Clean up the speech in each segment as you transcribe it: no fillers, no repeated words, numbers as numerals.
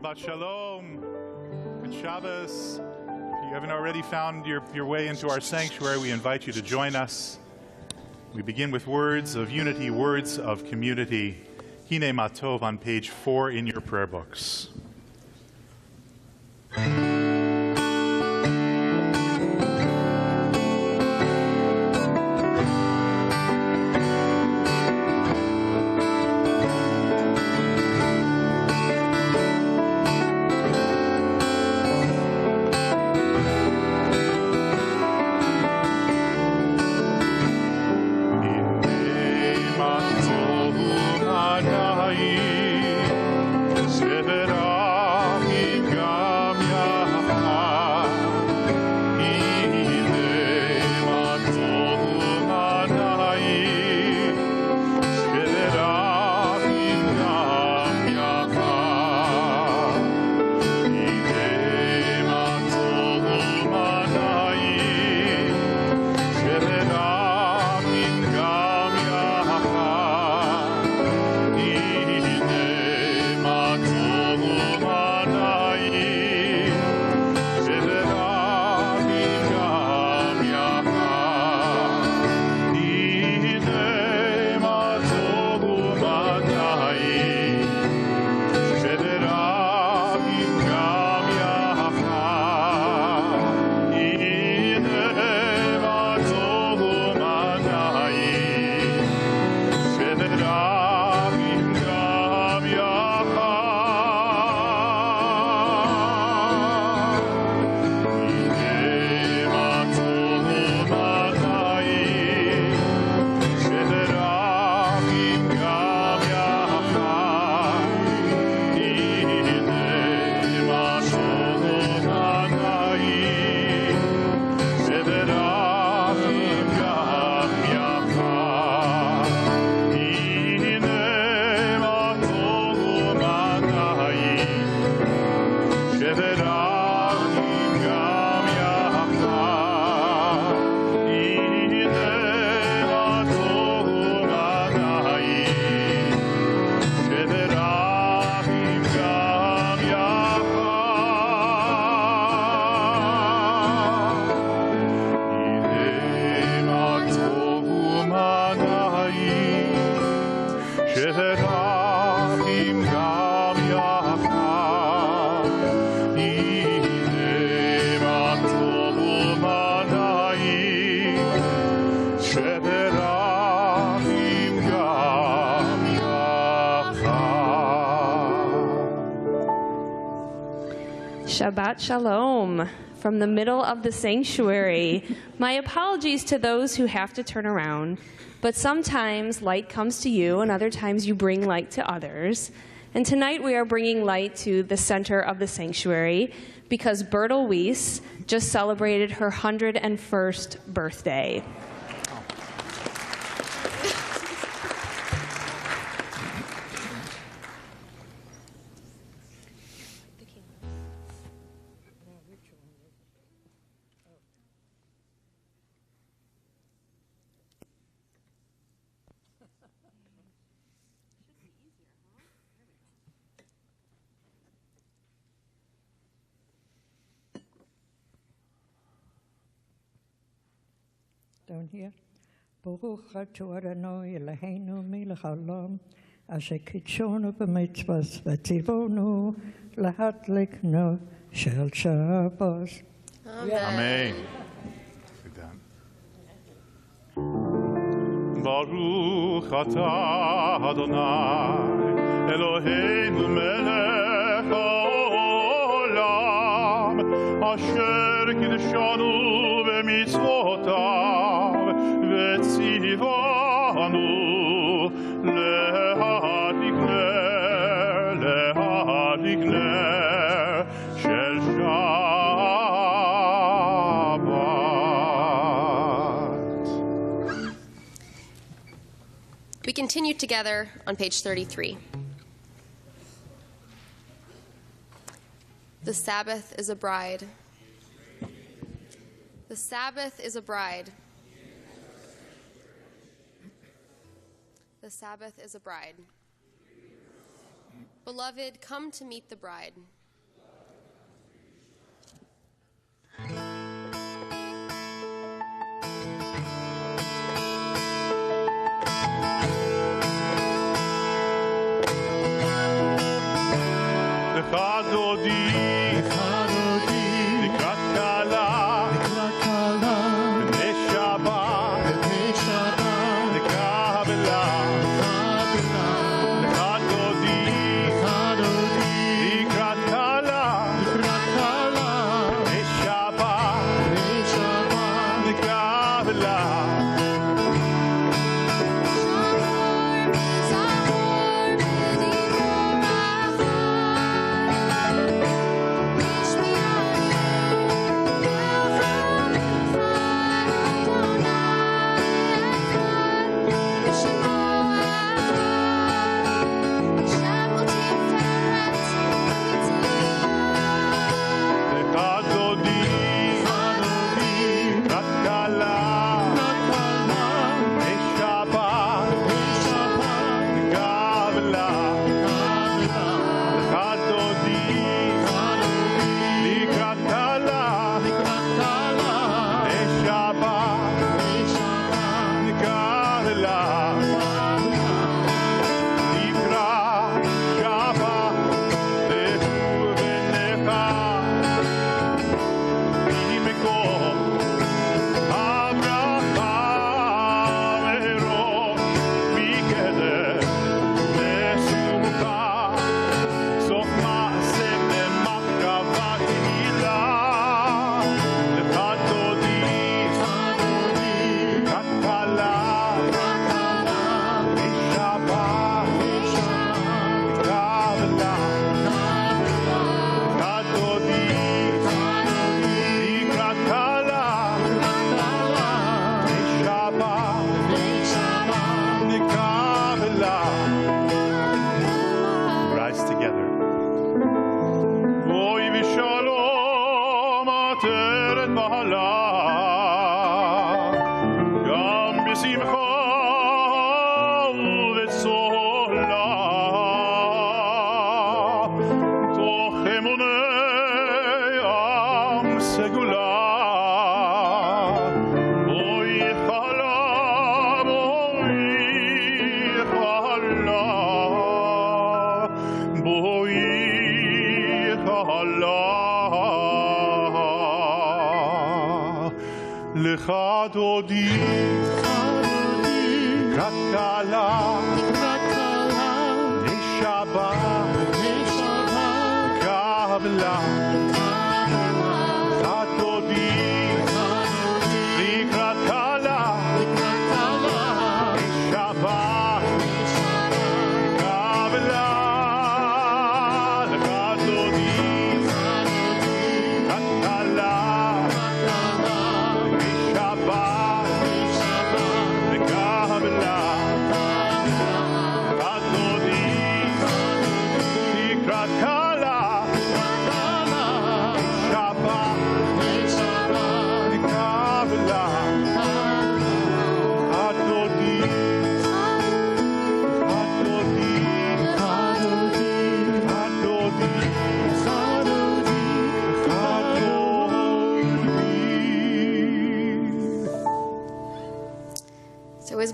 Shabbat Shalom. Good Shabbos. If you haven't already found your way into our sanctuary, we invite you to join us. We begin with words of unity, words of community. Hine Matov on page 4 in your prayer books. Shabbat Shalom from the middle of the sanctuary. My apologies to those who have to turn around, but sometimes light comes to you and other times you bring light to others. And tonight we are bringing light to the center of the sanctuary because Bertel Weiss just celebrated her 101st birthday. Down here. Baruch atah Adonai Eloheinu melech haolam, asher kitshonu b'mitzvos v'tzivonu lahadliknu shel Shabbos. Amen. Baruch atah Adonai Eloheinu melech haolam, asher kitshonu b'mitzvotav v'tzivonu lahadliknu shel Shabbat. We continue together on page 33. The Sabbath is a bride. The Sabbath is a bride. The Sabbath is a bride. Beloved, come to meet the bride.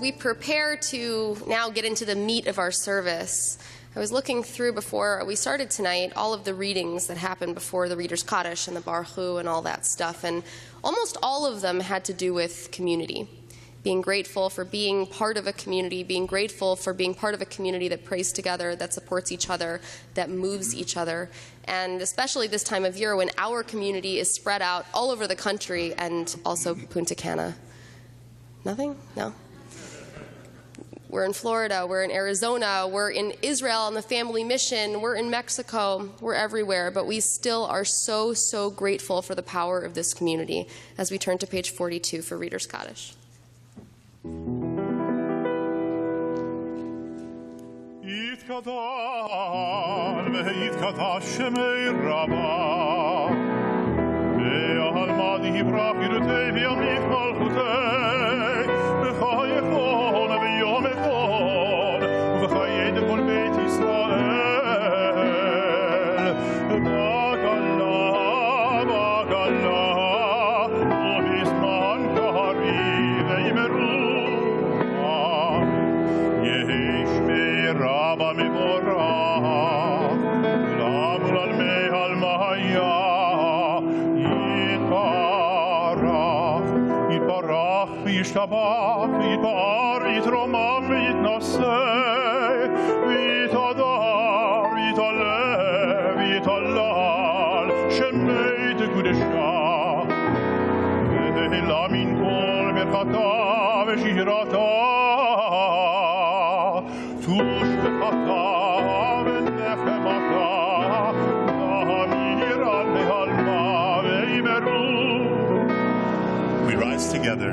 As we prepare to now get into the meat of our service, I was looking through before we started tonight all of the readings that happened before the Reader's Kaddish and the Baruch Hu and all that stuff, and almost all of them had to do with community. Being grateful for being part of a community, being grateful for being part of a community that prays together, that supports each other, that moves each other. And especially this time of year when our community is spread out all over the country and also Punta Cana. Nothing? No? We're in Florida, we're in Arizona, we're in Israel on the family mission, we're in Mexico, we're everywhere, but we still are so, so grateful for the power of this community as we turn to page 42 for Reader's Kaddish. Bag Allah, Shabbat, Vitar, Vitromam, Vitnasei, Vitadar, Vitale, Vitalal, Shemei de Kudesha, Velamin Kol, Merkata, Veshirata, Tush Bekata, Venefemata, Namira Lehalma, Veimeru. We rise together.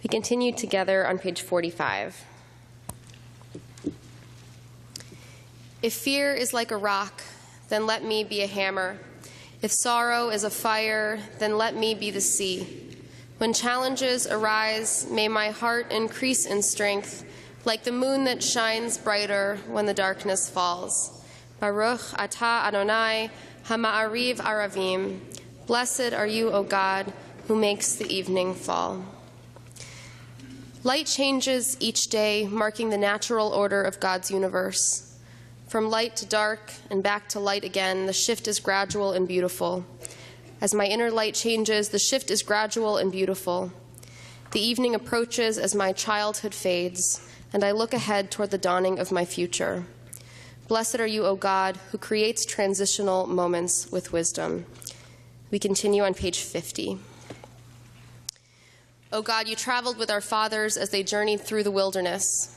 We continue together on page 45. If fear is like a rock, then let me be a hammer. If sorrow is a fire, then let me be the sea. When challenges arise, may my heart increase in strength, like the moon that shines brighter when the darkness falls. Baruch atah Adonai, hama'ariv aravim. Blessed are you, O God, who makes the evening fall. Light changes each day, marking the natural order of God's universe. From light to dark and back to light again, the shift is gradual and beautiful. As my inner light changes, the shift is gradual and beautiful. The evening approaches as my childhood fades, and I look ahead toward the dawning of my future. Blessed are you, O God, who creates transitional moments with wisdom. We continue on page 50. O God, you traveled with our fathers as they journeyed through the wilderness.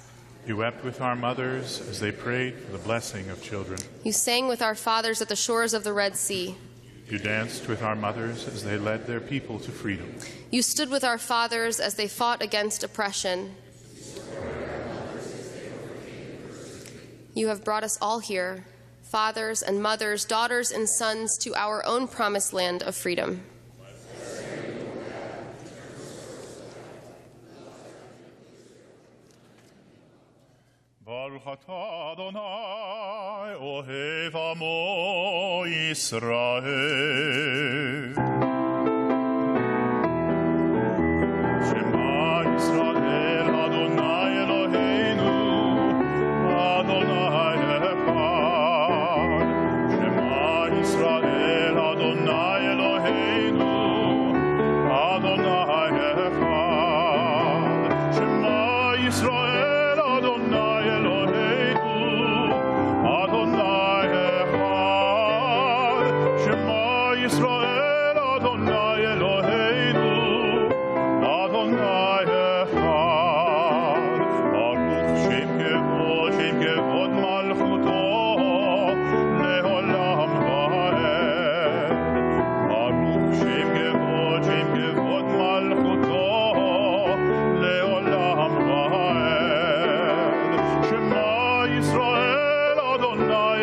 You wept with our mothers as they prayed for the blessing of children. You sang with our fathers at the shores of the Red Sea. You danced with our mothers as they led their people to freedom. You stood with our fathers as they fought against oppression. You have brought us all here, fathers and mothers, daughters and sons, to our own promised land of freedom. Baruch atah Adonai, ohev amo Yisrael. Shema Yisrael, Adonai Eloheinu, Adonai echad. Shema Yisrael, Adonai Eloheinu, Adonai echad. Shema Yisrael, Adonai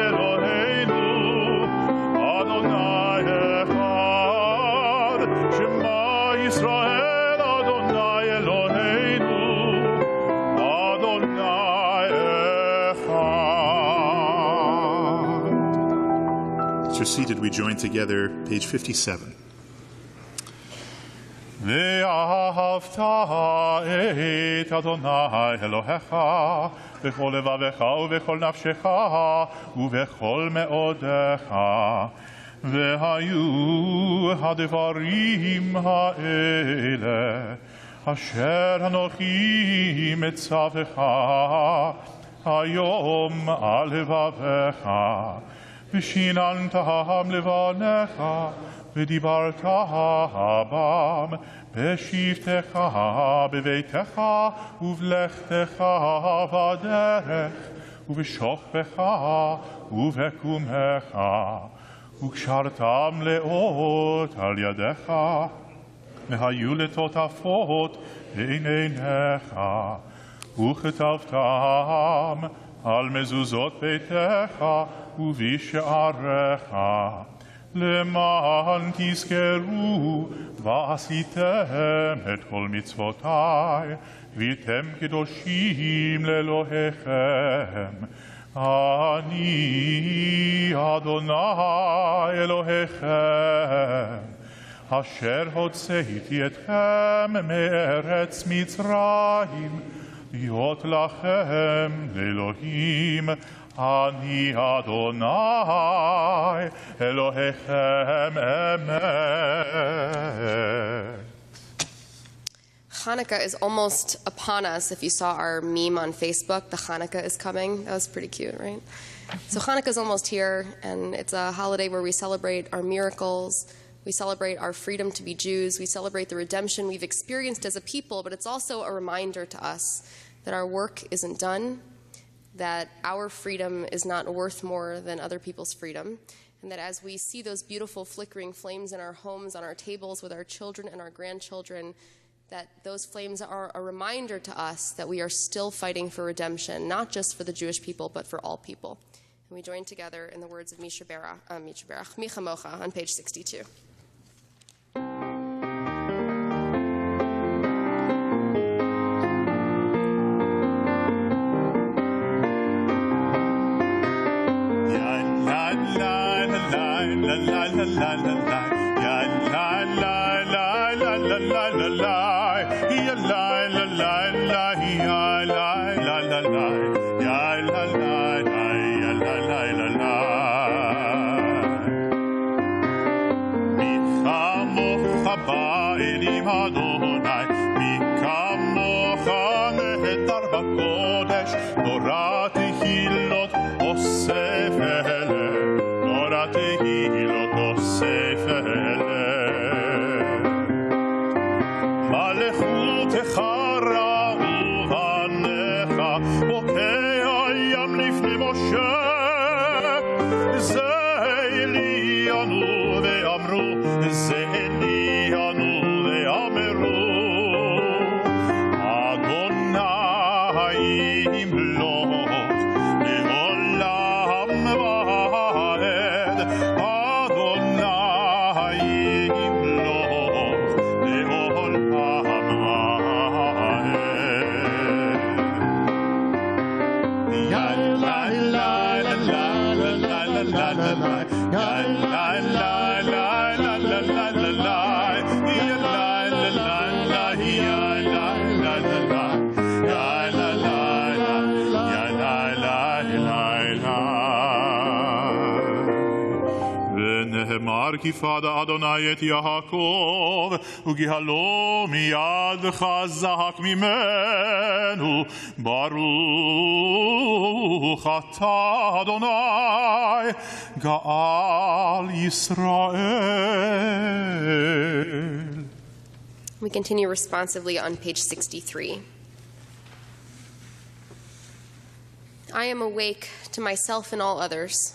Eloheinu, Adonai echad. As you're seated, we join together, page 57. ואהבת את אדוני אלוהיך בכל לבבך ובכל נפשך ובכל מאודך. והיו הדברים האלה אשר אנוכי מצווך היום על לבבך, ושיננתם לבניך ודיברת בם בשבתך בביתך ובלכתך בדרך ובשוכבך ובקומך, וקשרתם לאות על ידך, והיו לטוטפות בין עיניך, וכתבתם על מזוזות ביתך ובשעריך, למען תזכרו ועשיתם את כל מצוותי, והייתם קדושים לאלוהיכם. אני אדוני אלוהיכם, אשר הוצאתי אתכם מארץ מצרים, להיות לכם לאלוהים. אני אדוני אלוהיכם אמת. Hanukkah is almost upon us. If you saw our meme on Facebook, the Hanukkah is coming. That was pretty cute, right? So Hanukkah is almost here, and it's a holiday where we celebrate our miracles. We celebrate our freedom to be Jews. We celebrate the redemption we've experienced as a people, but it's also a reminder to us that our work isn't done, that our freedom is not worth more than other people's freedom, and that as we see those beautiful flickering flames in our homes, on our tables with our children and our grandchildren, that those flames are a reminder to us that we are still fighting for redemption, not just for the Jewish people, but for all people. And we join together in the words of Micha Mocha on page 62. כי פדה אדוני את יעקב, וגהלו מיד חזק ממנו. ברוך אתה אדוני, גאל ישראל. We continue responsively on page 63. I am awake to myself and all others.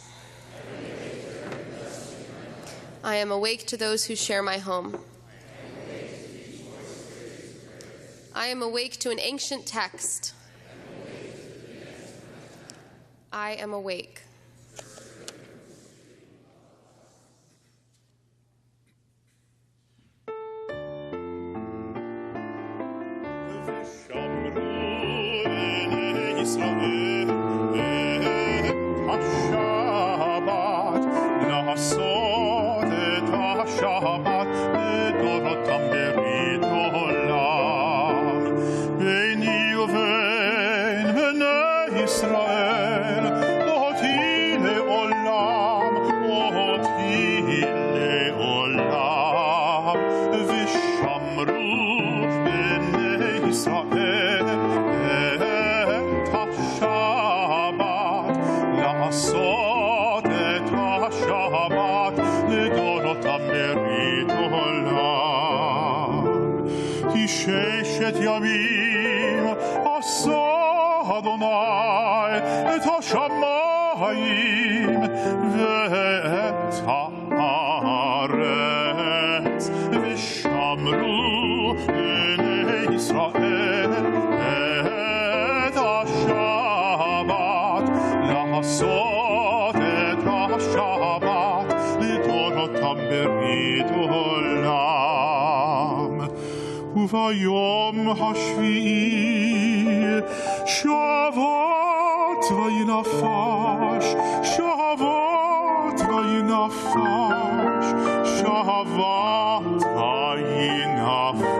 I am awake to those who share my home. I am awake to an ancient text. I am awake. Shabbat, לעשות את השבת לדורותם ברית עולם. ביני ובין בני ישראל אותי לעולם, אותי לעולם. ושמרו בני ישראל את השבת, לעשות את השבת לדורותם ברית עולם. כי ששת ימים עשה אדוני את השמיים ואת הארץ, ושמרו בני ישראל את השבת, לעשות את השבת לדורותם ברית עולם. וביום השביעי שבת וינפש, שבת וינפש, שבת וינפש.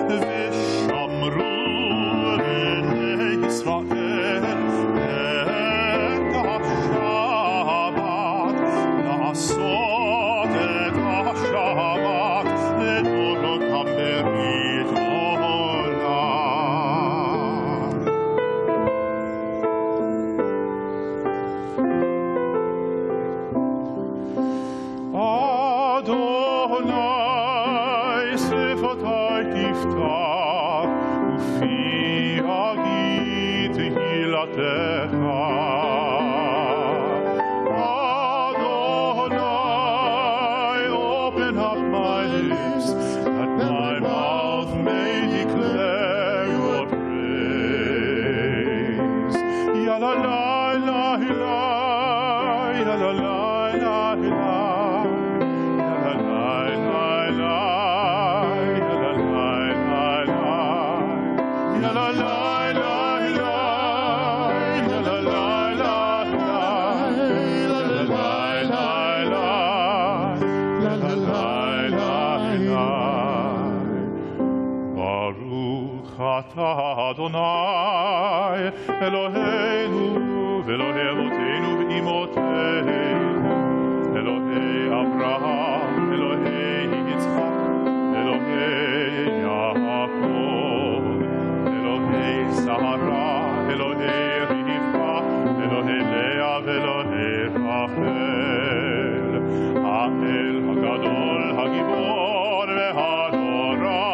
ושמרו בני ישראל את השבת, לעשות את השבת לדורותם ברית עולם. אדוני שפתי תפתח ופי אגיד תהילתך. Adonai, open up my lips, that my mouth may declare your praise. Ya la la la la, ya la la la la, ya la la la la, ya la la la la, ya la la la la, ya la la la la. Baruch atah Adonai Eloheinu v'Elohei Avotenu v'Imotenu, Elohei Avraham, Elohei Yitzchak, Elohei Yaakov, Elohei Sahara, Elohei Rivka, Elohei Leah v'Elohei Rachel, Ha'el Hagadol Hagibor v'Hanora,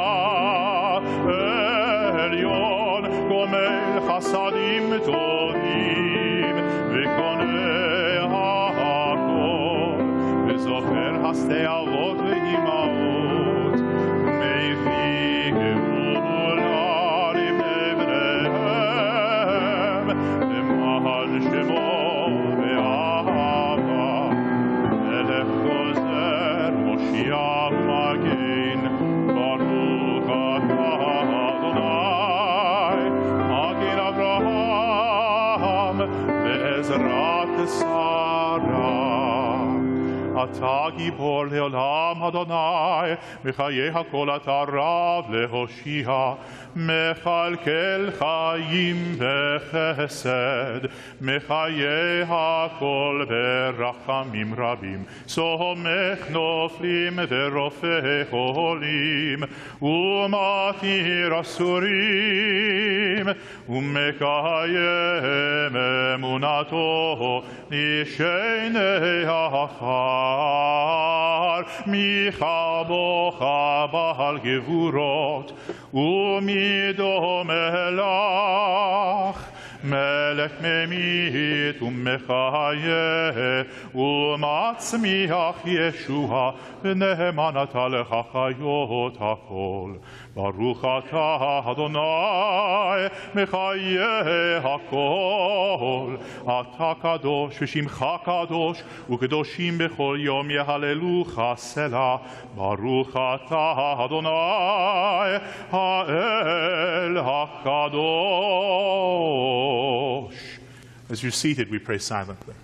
Elyon Gomel Chasadim Tovim v'Koneh ha'akol, v'Zocher Hasdei Avot v'Imaot, Mevi Gevular Ibneihem, Lemahal Shemo ve'Ahava, Melech Gozer Moshiach Magen, Baruch atah Adonai, Magen Avraham ve'Ezrat Sarah. אתה גיבור לעולם אדוני, מחיי הכל אתה רב להושיע, מכלכל חיים בחסד, מחיי הכל ברחמים רבים, סומך נופלים ורופא חולים, ומתיר אסורים, ומקיים אמונתו לשני החר. מיכה בוכה בעל גבורות, ומדומה לך, מלך ממית ומחיה, ומצמיח ישועה, ונאמן אתה לך חיות הכל. ברוך אתה אדוני מחיי הכל, אתה קדוש ושמך קדוש, וקדושים בכל יום יהללוך סלה. ברוך אתה אדוני האל הקדוש. As you're seated, we pray silently.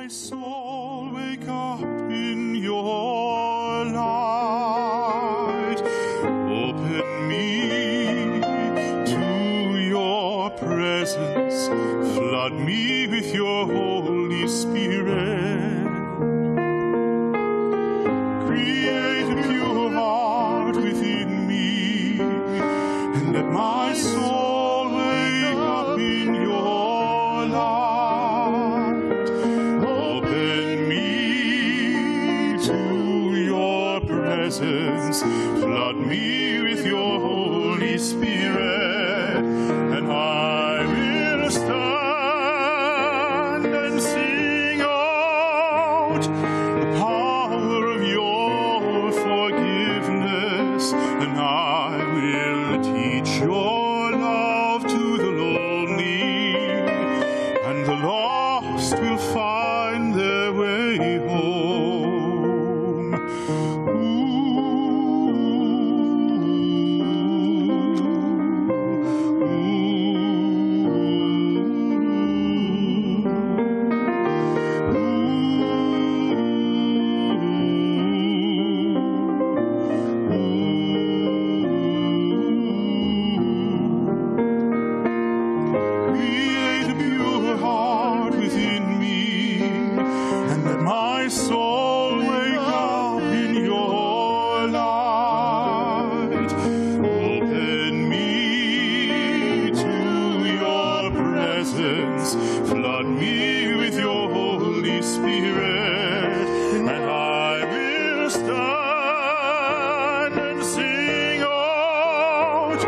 soul wake up in your light. Open me to your presence. Flood me with your Holy Spirit. Create a pure heart within me, and let my soul wake up in your light. Open me to your presence. Flood me with your Holy Spirit, and I will stand and sing out the power of your forgiveness, and I will teach your love to the lonely, and the lost will find their way home. Create a pure heart within me, and let my soul wake up in your light. Open me to your presence. Flood me with your Holy Spirit, and I will stand and sing out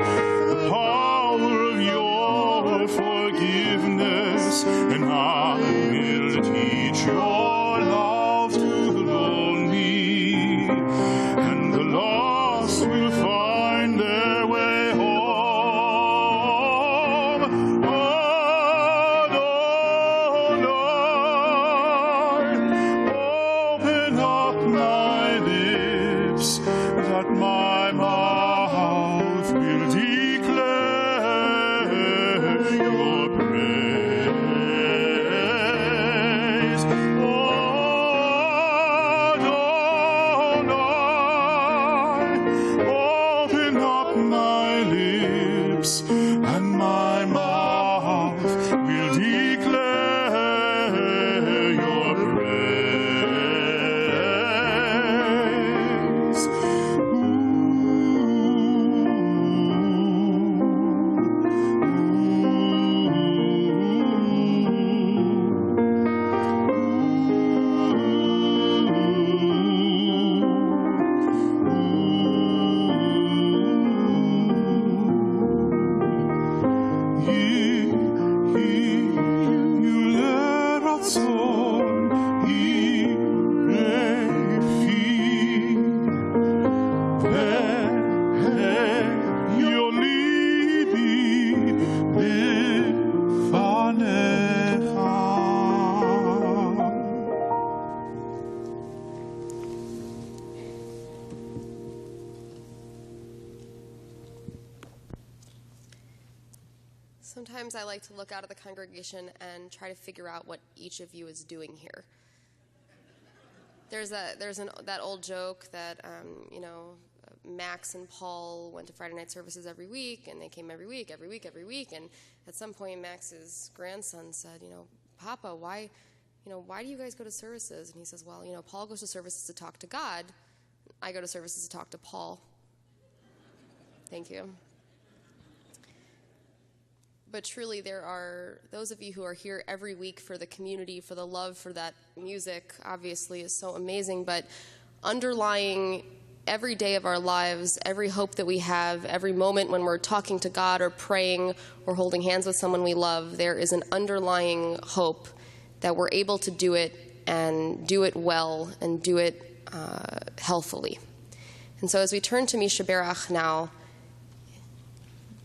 the power of your forgiveness, and I will teach your love to the lonely, and the lost will find their way home. Oh, Lord, open up my lips, that my mouth will declare your praise. Oh, Lord, open up my lips, and my mouth will declare your praise. Sometimes I like to look out at the congregation and try to figure out what each of you is doing here. There's that old joke that Max and Paul went to Friday night services every week, and they came every week, and at some point Max's grandson said, Papa, why do you guys go to services? And he says, well, Paul goes to services to talk to God. I go to services to talk to Paul. Thank you. But truly, there are those of you who are here every week for the community, for the love for that music, obviously, is so amazing. But underlying every day of our lives, every hope that we have, every moment when we're talking to God or praying or holding hands with someone we love, there is an underlying hope that we're able to do it and do it well and do it healthily. And so as we turn to Misha Berach now,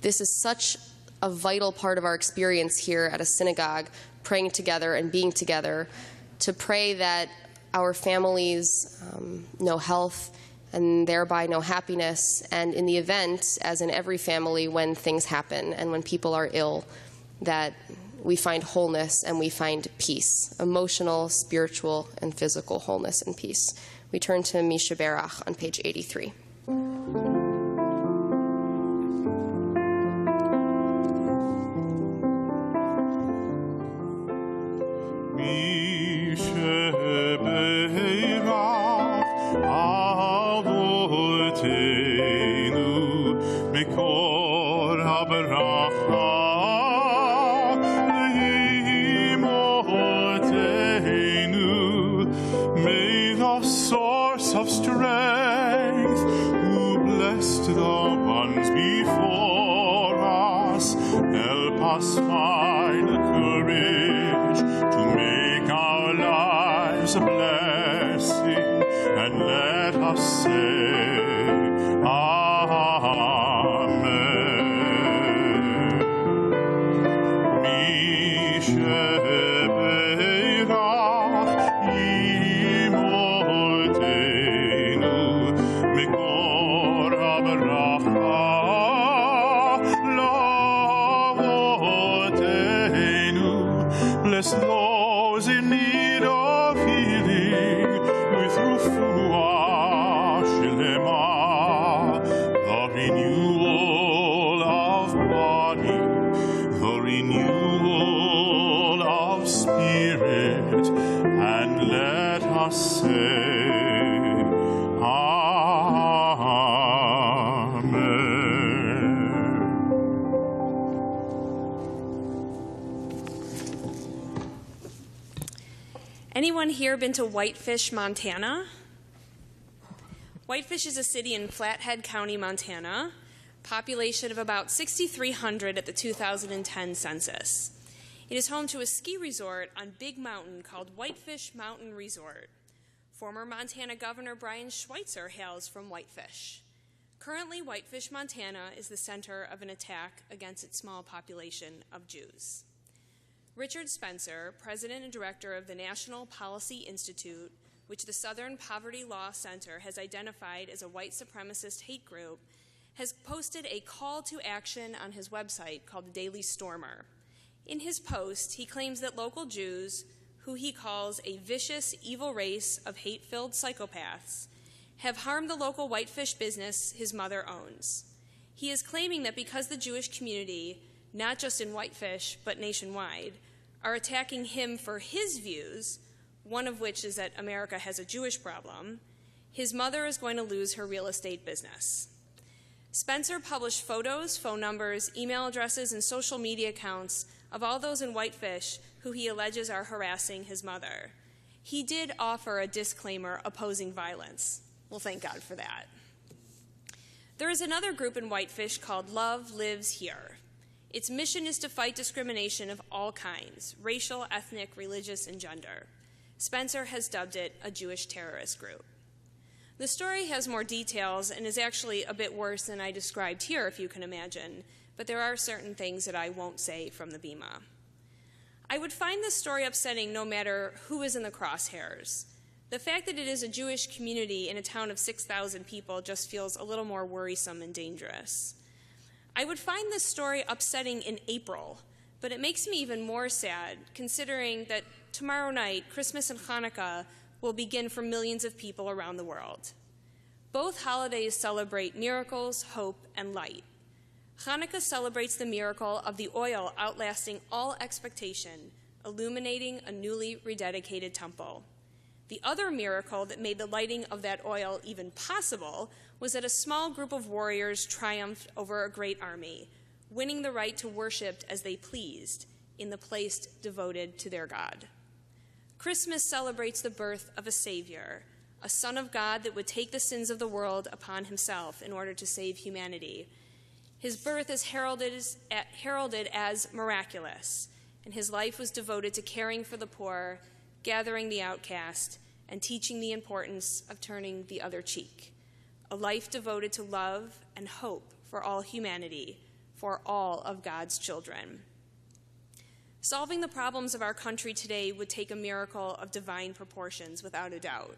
this is such a vital part of our experience here at a synagogue, praying together and being together, to pray that our families know health and thereby know happiness, and in the event, as in every family, when things happen and when people are ill, that we find wholeness and we find peace, emotional, spiritual, and physical wholeness and peace. We turn to Misha Berach on page 83. Of strength, who blessed the ones before us, help us find the courage to make our lives a blessing, and let us say, Amen. Bless those in need of healing with refuah shlema, the renewal of body, the renewal of spirit, and let us say, Anyone here been to Whitefish, Montana? Whitefish is a city in Flathead County, Montana, population of about 6,300 at the 2010 census. It is home to a ski resort on Big Mountain called Whitefish Mountain Resort. Former Montana Governor Brian Schweitzer hails from Whitefish. Currently, Whitefish, Montana is the center of an attack against its small population of Jews. Richard Spencer, president and director of the National Policy Institute, which the Southern Poverty Law Center has identified as a white supremacist hate group, has posted a call to action on his website called the Daily Stormer. In his post, he claims that local Jews, who he calls a vicious, evil race of hate-filled psychopaths, have harmed the local Whitefish business his mother owns. He is claiming that because the Jewish community, not just in Whitefish, but nationwide, are attacking him for his views, one of which is that America has a Jewish problem, his mother is going to lose her real estate business. Spencer published photos, phone numbers, email addresses, and social media accounts of all those in Whitefish who he alleges are harassing his mother. He did offer a disclaimer opposing violence. Well, thank God for that. There is another group in Whitefish called Love Lives Here. Its mission is to fight discrimination of all kinds, racial, ethnic, religious, and gender. Spencer has dubbed it a Jewish terrorist group. The story has more details and is actually a bit worse than I described here, if you can imagine, but there are certain things that I won't say from the Bima. I would find this story upsetting no matter who is in the crosshairs. The fact that it is a Jewish community in a town of 6,000 people just feels a little more worrisome and dangerous. I would find this story upsetting in April, but it makes me even more sad considering that tomorrow night, Christmas and Hanukkah will begin for millions of people around the world. Both holidays celebrate miracles, hope, and light. Hanukkah celebrates the miracle of the oil outlasting all expectation, illuminating a newly rededicated temple. The other miracle that made the lighting of that oil even possible was that a small group of warriors triumphed over a great army, winning the right to worship as they pleased in the place devoted to their God. Christmas celebrates the birth of a Savior, a Son of God that would take the sins of the world upon himself in order to save humanity. His birth is heralded as miraculous, and his life was devoted to caring for the poor, gathering the outcast, and teaching the importance of turning the other cheek. A life devoted to love and hope for all humanity, for all of God's children. Solving the problems of our country today would take a miracle of divine proportions, without a doubt.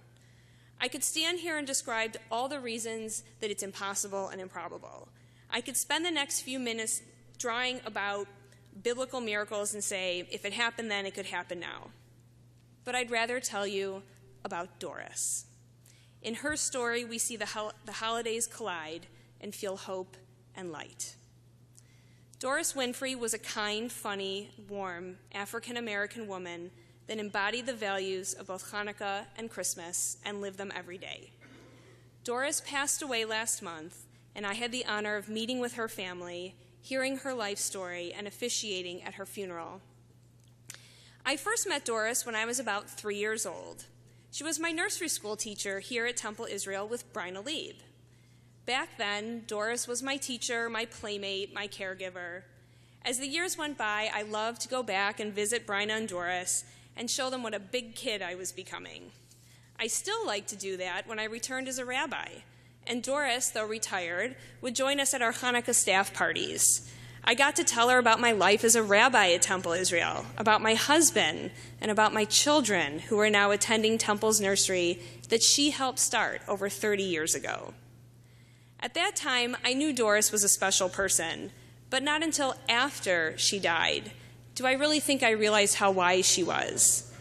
I could stand here and describe all the reasons that it's impossible and improbable. I could spend the next few minutes drawing about biblical miracles and say, if it happened then, it could happen now. But I'd rather tell you about Doris. In her story, we see the holidays collide and feel hope and light. Doris Winfrey was a kind, funny, warm African-American woman that embodied the values of both Hanukkah and Christmas and lived them every day. Doris passed away last month, and I had the honor of meeting with her family, hearing her life story, and officiating at her funeral. I first met Doris when I was about 3 years old. She was my nursery school teacher here at Temple Israel with Bryna Lieb. Back then, Doris was my teacher, my playmate, my caregiver. As the years went by, I loved to go back and visit Bryna and Doris and show them what a big kid I was becoming. I still like to do that when I returned as a rabbi, and Doris, though retired, would join us at our Hanukkah staff parties. I got to tell her about my life as a rabbi at Temple Israel, about my husband, and about my children who are now attending Temple's nursery that she helped start over 30 years ago. At that time, I knew Doris was a special person, but not until after she died do I really think I realized how wise she was.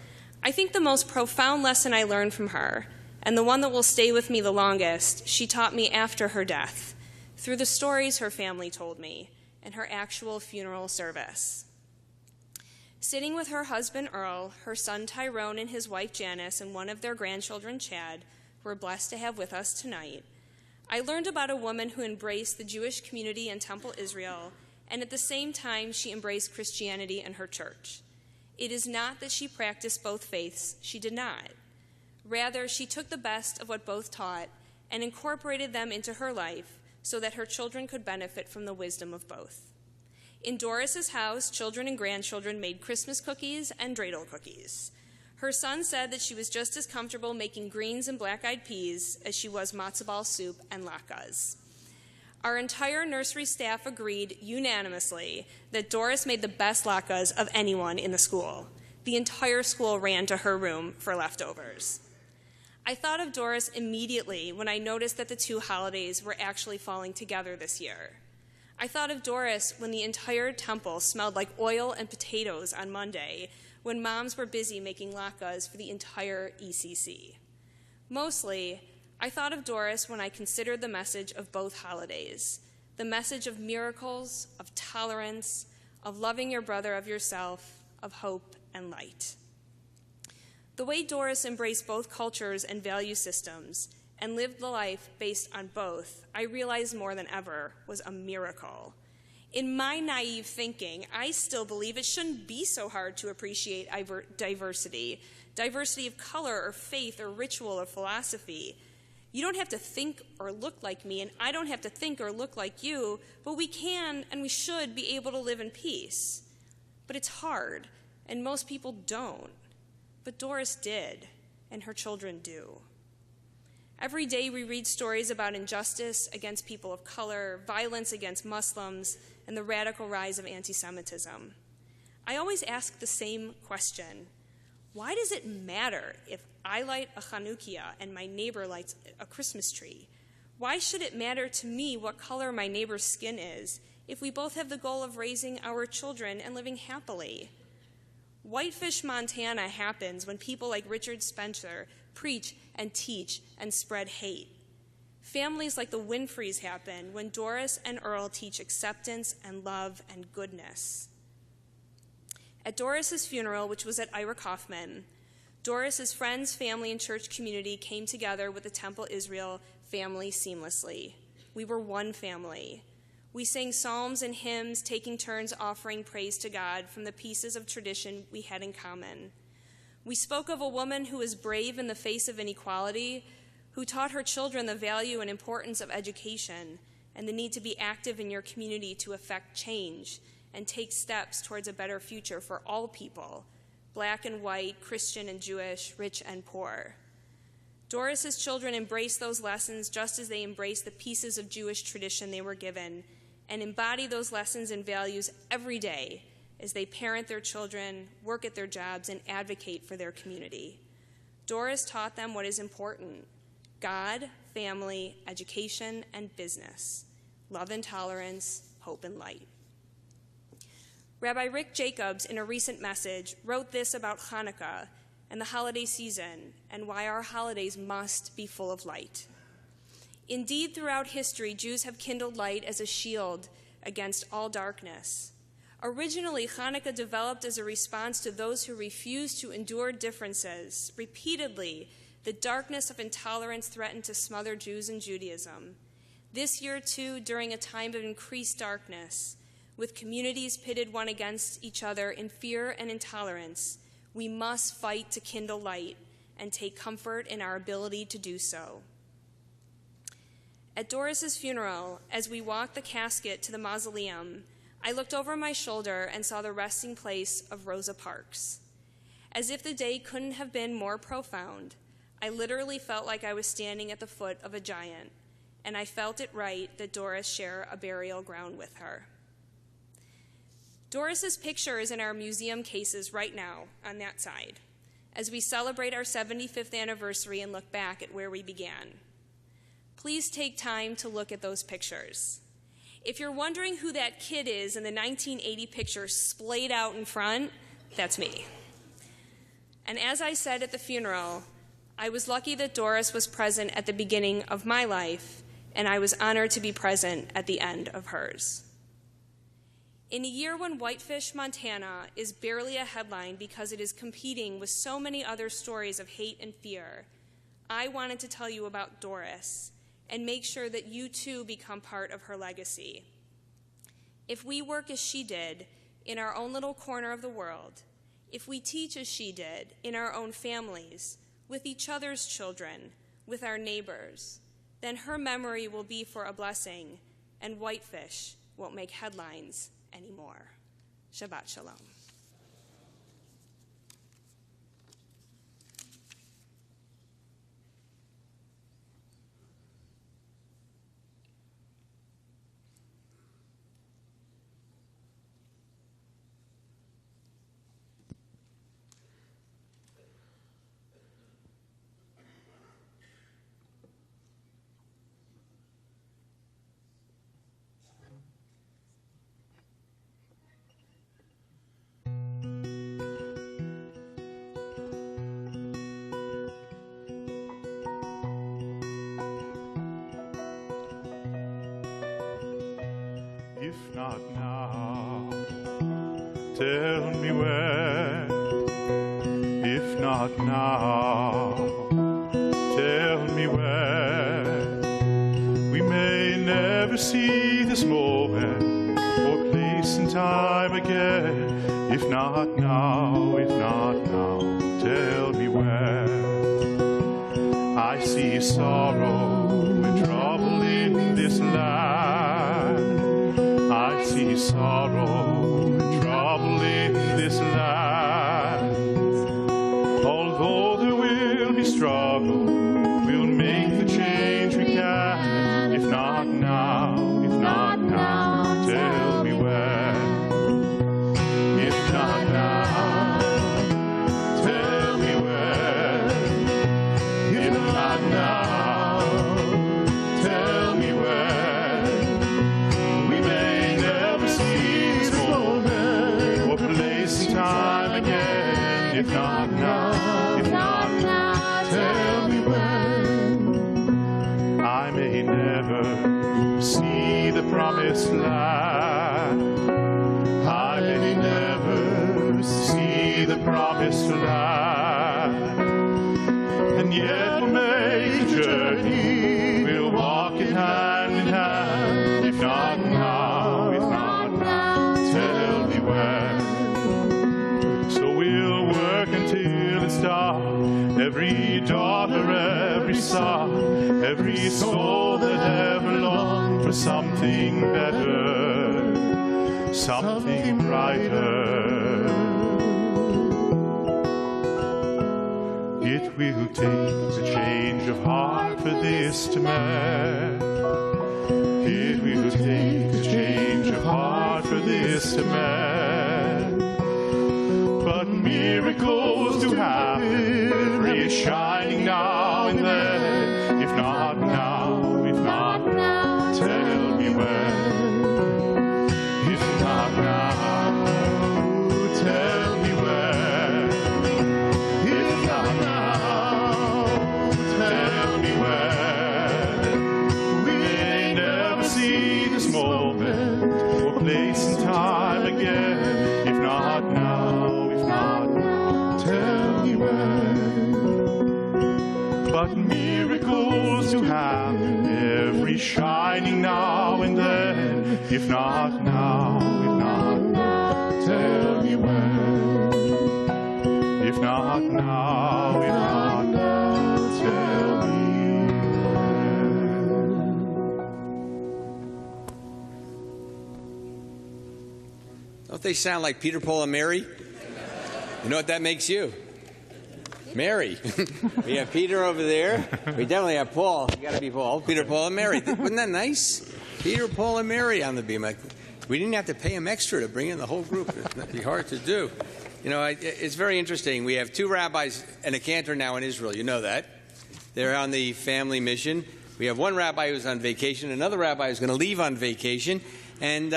I think the most profound lesson I learned from her, and the one that will stay with me the longest, she taught me after her death, through the stories her family told me, and her actual funeral service. Sitting with her husband Earl, her son Tyrone, and his wife Janice, and one of their grandchildren Chad, who we're blessed to have with us tonight, I learned about a woman who embraced the Jewish community in Temple Israel, and at the same time she embraced Christianity and her church. It is not that she practiced both faiths, she did not. Rather, she took the best of what both taught and incorporated them into her life so that her children could benefit from the wisdom of both. In Doris's house, children and grandchildren made Christmas cookies and dreidel cookies. Her son said that she was just as comfortable making greens and black-eyed peas as she was matzo ball soup and latkes. Our entire nursery staff agreed unanimously that Doris made the best latkes of anyone in the school. The entire school ran to her room for leftovers. I thought of Doris immediately when I noticed that the two holidays were actually falling together this year. I thought of Doris when the entire temple smelled like oil and potatoes on Monday, when moms were busy making latkes for the entire ECC. Mostly, I thought of Doris when I considered the message of both holidays, the message of miracles, of tolerance, of loving your brother of yourself, of hope and light. The way Doris embraced both cultures and value systems and lived the life based on both, I realized more than ever, was a miracle. In my naive thinking, I still believe it shouldn't be so hard to appreciate diversity of color or faith or ritual or philosophy. You don't have to think or look like me, and I don't have to think or look like you, but we can and we should be able to live in peace. But it's hard, and most people don't. But Doris did, and her children do. Every day we read stories about injustice against people of color, violence against Muslims, and the radical rise of anti-Semitism. I always ask the same question. Why does it matter if I light a Chanukiah and my neighbor lights a Christmas tree? Why should it matter to me what color my neighbor's skin is if we both have the goal of raising our children and living happily? Whitefish, Montana happens when people like Richard Spencer preach and teach and spread hate. Families like the Winfreys happen when Doris and Earl teach acceptance and love and goodness. At Doris's funeral, which was at Ira Kaufman, Doris's friends, family, and church community came together with the Temple Israel family seamlessly. We were one family. We sang psalms and hymns, taking turns offering praise to God from the pieces of tradition we had in common. We spoke of a woman who was brave in the face of inequality, who taught her children the value and importance of education and the need to be active in your community to affect change and take steps towards a better future for all people, black and white, Christian and Jewish, rich and poor. Doris's children embraced those lessons just as they embraced the pieces of Jewish tradition they were given and embody those lessons and values every day as they parent their children, work at their jobs, and advocate for their community. Doris taught them what is important: God, family, education, and business, love and tolerance, hope and light. Rabbi Rick Jacobs, in a recent message, wrote this about Hanukkah and the holiday season and why our holidays must be full of light. Indeed, throughout history, Jews have kindled light as a shield against all darkness. Originally, Hanukkah developed as a response to those who refused to endure differences. Repeatedly, the darkness of intolerance threatened to smother Jews and Judaism. This year, too, during a time of increased darkness, with communities pitted one against each other in fear and intolerance, we must fight to kindle light and take comfort in our ability to do so. At Doris's funeral, as we walked the casket to the mausoleum, I looked over my shoulder and saw the resting place of Rosa Parks. As if the day couldn't have been more profound, I literally felt like I was standing at the foot of a giant, and I felt it right that Doris share a burial ground with her. Doris's picture is in our museum cases right now on that side, as we celebrate our 75th anniversary and look back at where we began. Please take time to look at those pictures. If you're wondering who that kid is in the 1980 picture splayed out in front, that's me. And as I said at the funeral, I was lucky that Doris was present at the beginning of my life, and I was honored to be present at the end of hers. In a year when Whitefish, Montana is barely a headline because it is competing with so many other stories of hate and fear, I wanted to tell you about Doris and make sure that you too become part of her legacy. If we work as she did in our own little corner of the world, if we teach as she did in our own families, with each other's children, with our neighbors, then her memory will be for a blessing, and Whitefish won't make headlines anymore. Shabbat Shalom. If not now, tell me when. If not now, tell me when. We may never see this moment or place and time again. If not now, tell me when. I see sorrow and trouble in this land. I see sorrow and trouble in this land. Although there will be struggle, we'll make the change we can. If not now, tell me when. If not now, tell me when. If not now, tell me when. We may never see this moment or place and time again. If not now, tell me when. I may never see the promised land. I may never see the promised land. And yet we'll make the journey. We'll walk it hand in hand. If not now, tell me when. So we'll work until it's dark. Every daughter, every son, every soul that ever longed for something better, something brighter. It will take a change of heart for this to mend. It will take a change of heart for this to mend. But miracles do happen, rays shining now and then. If not now, tell me when. If not now, me this moment, or place and time again. If not now, if not now, tell me when. But miracles to have, every shining now and then. If not now, if not now, tell me when. If not now, if not now, tell me when. Don't they sound like Peter, Paul, and Mary? You know what that makes you? Mary. We have Peter over there. We definitely have Paul. You got to be Paul. Peter, Paul, and Mary. Wasn't that nice? Peter, Paul, and Mary on the beam. We didn't have to pay them extra to bring in the whole group. That'd be hard to do. You know, it's very interesting. We have 2 rabbis and a cantor now in Israel. You know that. They're on the family mission. We have one rabbi who's on vacation, another rabbi who's going to leave on vacation, and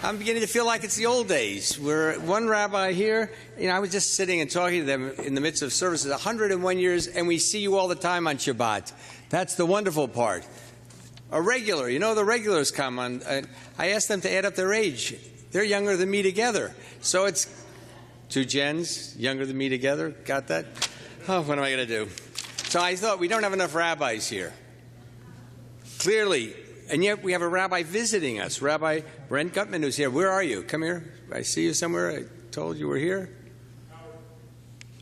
I'm beginning to feel like it's the old days. We're one rabbi here. You know, I was just sitting and talking to them in the midst of services, 101 years, and we see you all the time on Shabbat. That's the wonderful part. A regular, you know, the regulars come on. I asked them to add up their age. They're younger than me together. So it's 2 gens younger than me together. Got that? Oh, what am I going to do? So I thought, we don't have enough rabbis here. Clearly. And yet we have a rabbi visiting us, Rabbi Brent Gutman, who's here. Where are you? Come here. I see you somewhere. I told you were here.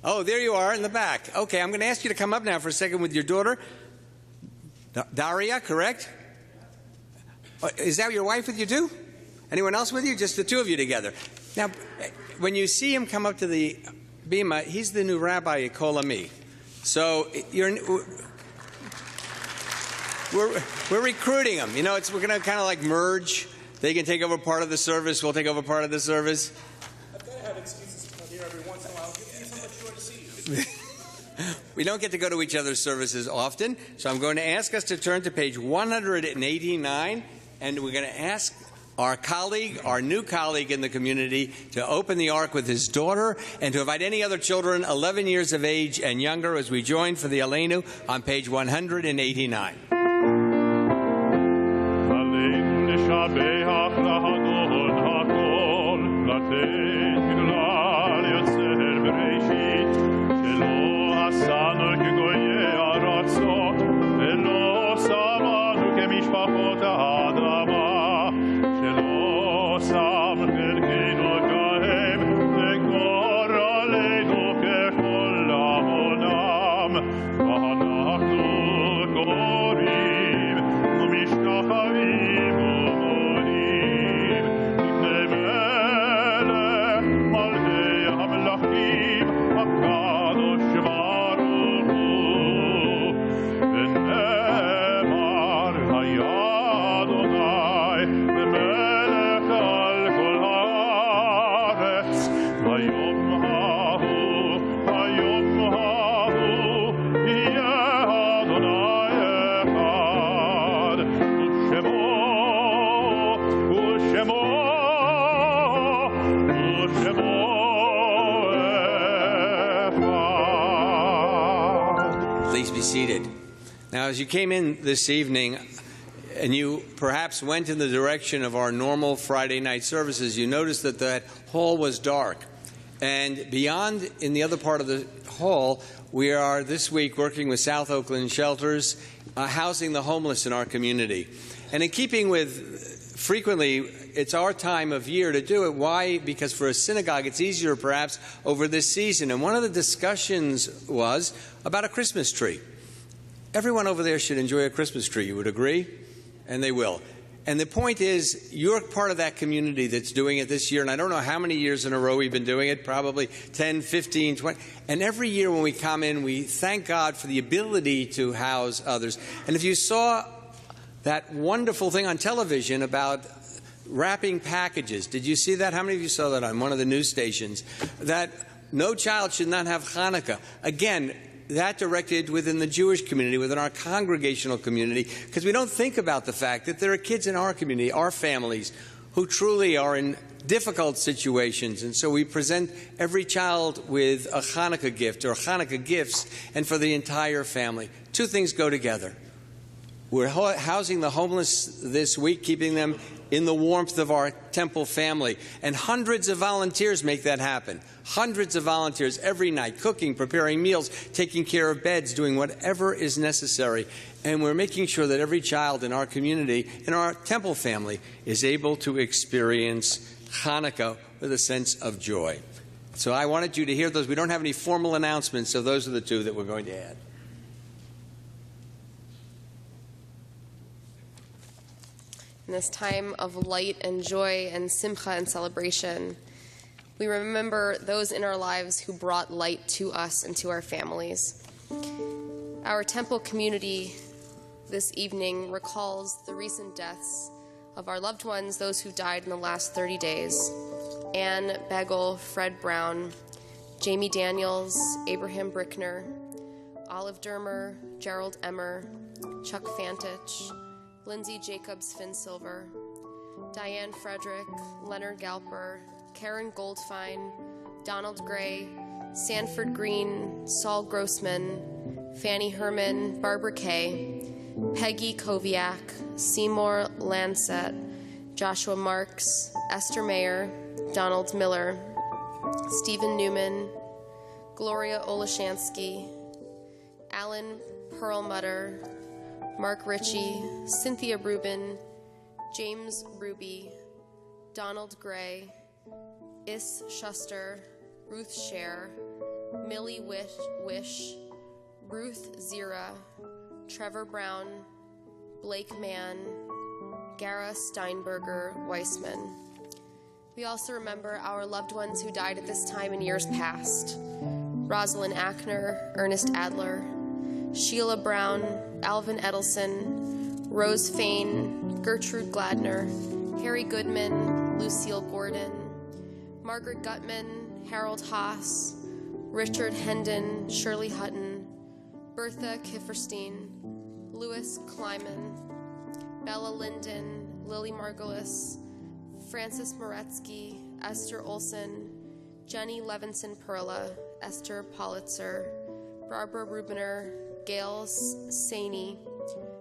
Oh, there you are in the back. Okay, I'm going to ask you to come up now for a second with your daughter. Daria, correct? Is that your wife with you too? Anyone else with you? Just the 2 of you together. Now, when you see him come up to the bima, he's the new rabbi at Kol Ami. So we're recruiting them. You know, we're going to kind of like merge. They can take over part of the service. We'll take over part of the service. I've got to have excuses to come here every once in a while. It's so much joy to see you. We don't get to go to each other's services often, so I'm going to ask us to turn to page 189, and we're going to ask our colleague, our new colleague in the community, to open the ark with his daughter and to invite any other children 11 years of age and younger as we join for the Aleinu on page 189. לשבח להדון הכל, לתת בגלל יוצר בראשית, שלא עשנו כגויי ארצות, ולא שמנו כמשפחות האדמה, שלא שם חלקנו כהם, וגמור עלינו ככל עוונם, ואנחנו קוראים ומשתחווים Seated. Now, as you came in this evening and you perhaps went in the direction of our normal Friday night services, you noticed that that hall was dark. And beyond, in the other part of the hall, we are this week working with South Oakland Shelters, housing the homeless in our community. And in keeping with, frequently, it's our time of year to do it. Why? Because for a synagogue, it's easier perhaps over this season. And one of the discussions was about a Christmas tree. Everyone over there should enjoy a Christmas tree, you would agree? And they will. And the point is, you're part of that community that's doing it this year, and I don't know how many years in a row we've been doing it, probably 10, 15, 20. And every year when we come in, we thank God for the ability to house others. And if you saw that wonderful thing on television about wrapping packages, did you see that? How many of you saw that on one of the news stations? That no child should not have Hanukkah. Again, that directed within the Jewish community, within our congregational community, because we don't think about the fact that there are kids in our community, our families, who truly are in difficult situations. And so we present every child with a Hanukkah gift or Hanukkah gifts, and for the entire family. 2 things go together. We're housing the homeless this week, keeping them in the warmth of our temple family. And hundreds of volunteers make that happen. Hundreds of volunteers every night, cooking, preparing meals, taking care of beds, doing whatever is necessary. And we're making sure that every child in our community, in our temple family, is able to experience Hanukkah with a sense of joy. So I wanted you to hear those. We don't have any formal announcements, so those are the two that we're going to add. In this time of light and joy and simcha and celebration, we remember those in our lives who brought light to us and to our families. Our temple community this evening recalls the recent deaths of our loved ones, those who died in the last 30 days. Anne Begel, Fred Brown, Jamie Daniels, Abraham Brickner, Olive Dermer, Gerald Emmer, Chuck Fantich, Lindsay Jacobs Finsilver, Diane Frederick, Leonard Galper, Karen Goldfein, Donald Gray, Sanford Green, Saul Grossman, Fanny Herman, Barbara Kay, Peggy Koviak, Seymour Lancet, Joshua Marks, Esther Mayer, Donald Miller, Stephen Newman, Gloria Olashansky, Alan Perlmutter, Mark Ritchie, Cynthia Rubin, James Ruby, Donald Gray, Is Schuster, Ruth Scher, Millie Wish, Ruth Zira, Trevor Brown, Blake Mann, Gara Steinberger Weissman. We also remember our loved ones who died at this time in years past. Rosalind Ackner, Ernest Adler, Sheila Brown, Alvin Edelson, Rose Fain, Gertrude Gladner, Harry Goodman, Lucille Gordon, Margaret Gutman, Harold Haas, Richard Hendon, Shirley Hutton, Bertha Kifferstein, Louis Kleiman, Bella Linden, Lily Margolis, Francis Moretsky, Esther Olson, Jenny Levinson Perla, Esther Politzer, Barbara Rubiner, Gail Saney,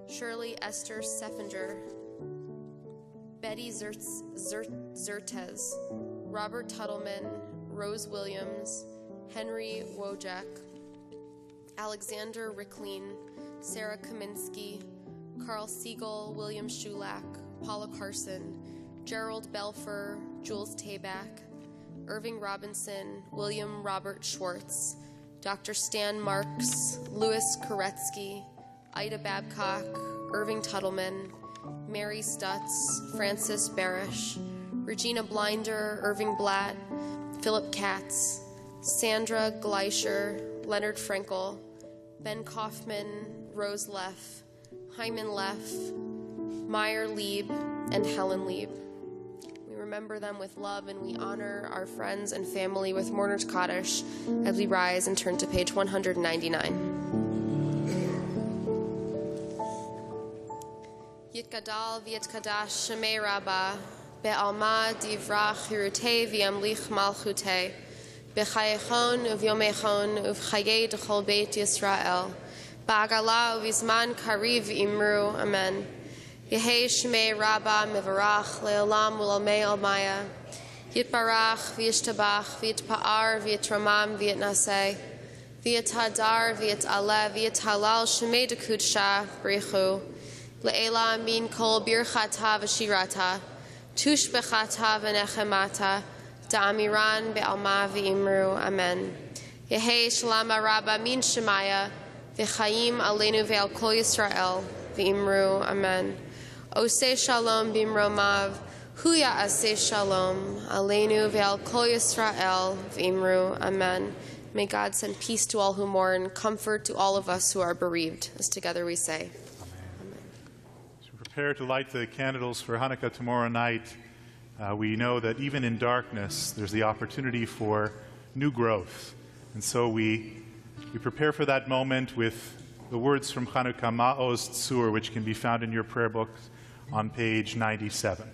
Shirley Esther Seffinger, Betty Zertes, Robert Tuttleman, Rose Williams, Henry Wojak, Alexander Rickleen, Sarah Kaminsky, Carl Siegel, William Shulak, Paula Carson, Gerald Belfer, Jules Tabak, Irving Robinson, William Robert Schwartz, Dr. Stan Marks, Louis Koretsky, Ida Babcock, Irving Tuttleman, Mary Stutz, Francis Barish, Regina Blinder, Irving Blatt, Philip Katz, Sandra Gleischer, Leonard Frankel, Ben Kaufman, Rose Leff, Hyman Leff, Meyer Lieb, and Helen Lieb. We remember them with love, and we honor our friends and family with Mourner's Kaddish as we rise and turn to page 199. Yitgadal v'yitkadash shemei Rabbah, be'alma divrach hirutei v'yamlich malchutei, b'chayechon uv'yomechon uv'chayei d'chol beit Yisrael, ba'agala uv'izman kariv imru, amen. Yehei shemei Rabbah mivarach le'olam u'lamei almaya, yitbarach v'yishtabach v'yitpa'ar v'yitramam v'yitnaseh, v'yitadar v'yitaleh v'yithalal shemei d'kudsha b'richu, Le'ela min kol birchata v'shirata, tush bechata v'nechemata, da'amiran be'alma v'imru, amen. Yehei shalama rabba min shemaya, v'chaim aleinu ve'al kol Yisrael, v'imru, amen. Oseh shalom b'imromav, hu ya'aseh shalom, aleinu ve'al kol Yisrael, v'imru, amen. May God send peace to all who mourn, comfort to all of us who are bereaved. As together we say, prepare to light the candles for Hanukkah tomorrow night, we know that even in darkness, there's the opportunity for new growth. And so we prepare for that moment with the words from Hanukkah Ma'oz Tzur, which can be found in your prayer book on page 97.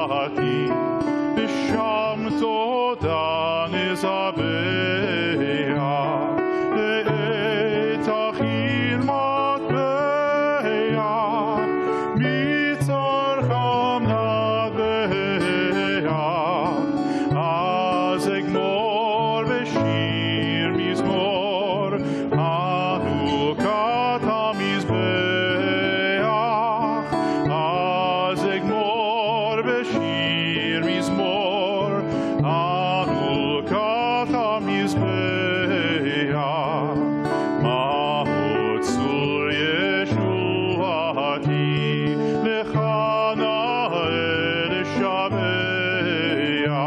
Yeshuati, B'sham Toda Nizabeya, Ve'et Achil Matbeya, Mitzor Cham Nadbeya, Az Egmor V'shir Mizmor, Hanukat HaMizbeach, Az Egmor V'shir Mizmor, Hanukat HaMizbeach, Mahot Sur Yeshuati, V'chana El Shabeya,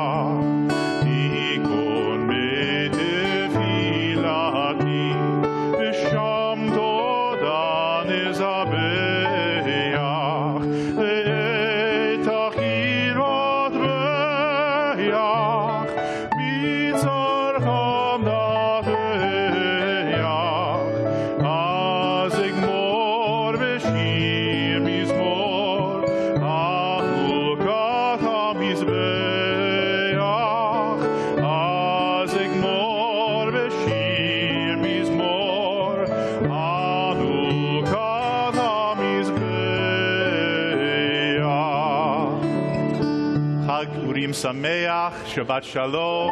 Tikon Betefilati, V'sham Toda Nizabeach, Ve'et Achil Matbeach, Mitzor Cham Nadbeach, Az Egmor V'shir Mizmor, Hanukat HaMizbeach, Az Egmor V'shir Mizmor, Hanukat HaMizbeach. Chag Urim Sameach, Shabbat Shalom.